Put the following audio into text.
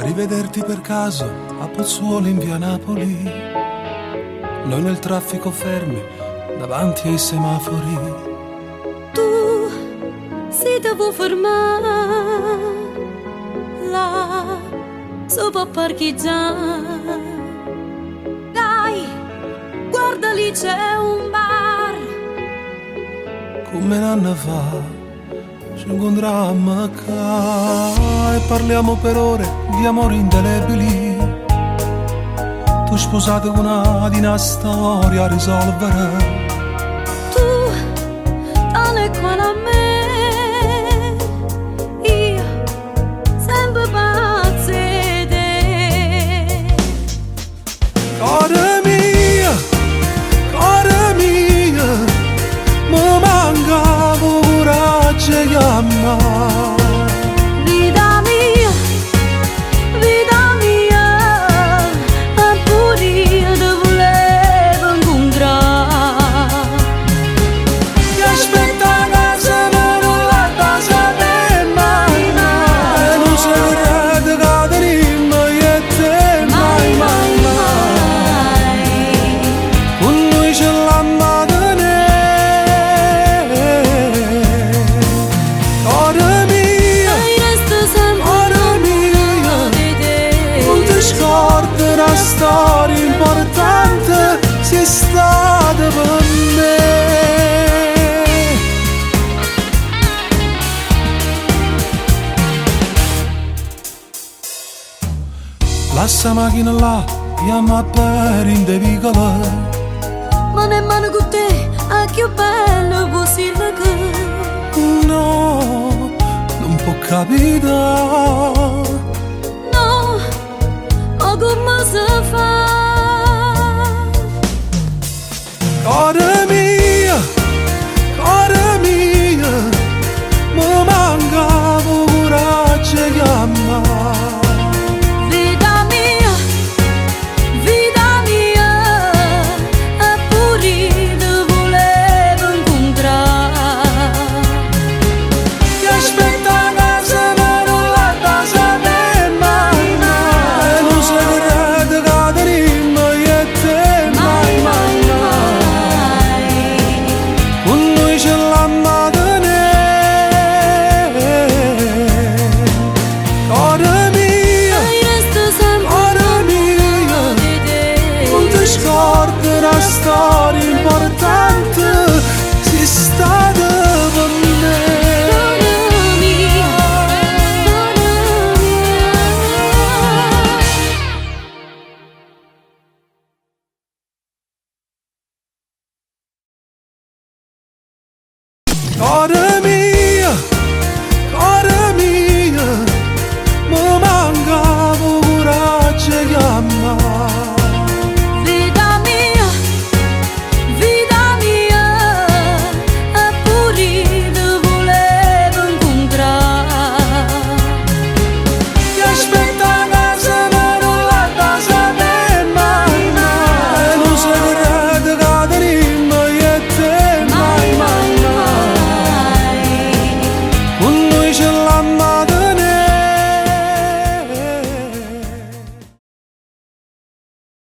Rivederti per caso a Pozzuoli in via Napoli, noi nel traffico fermi davanti ai semafori. Tu si devo fermare là, si può parcheggiare. Dai, guarda lì c'è un bar. Come un anno fa ci incontrammo qua e parliamo per ore di amori indelebili. Tu sposate con una di una storia a risolvere. Tu, tale quale a me, io sempre pazza di te. Cuore mia, mi manca coraggio di amare. Vita mia, eppure io ti volevo incontrare. Ti aspetta a casa ma non la sapere mai, e non saprete caderimo io e te mai, mai, mai. Con noi ce l'hanno a tenere. Cuore mia, non ti scordi una storia importante, sei stata per me. Lascia macchina là, andiamo a bere in de vicole. Ma nemmeno con te, è più bello possibile che No, non può capitare. no, ma come si fa? Cuore mia, mi manca coraggio di amare. Vita mia, eppure ti volevo incontrare. Ti aspetta a casa ma non la sapere mai, mai. E non saprete caderimo io e te mai, mai, mai. Con noi ce l'hanno a tenere. Cuore mia, non ti scordi una storia importante, sei stata per me. Cuore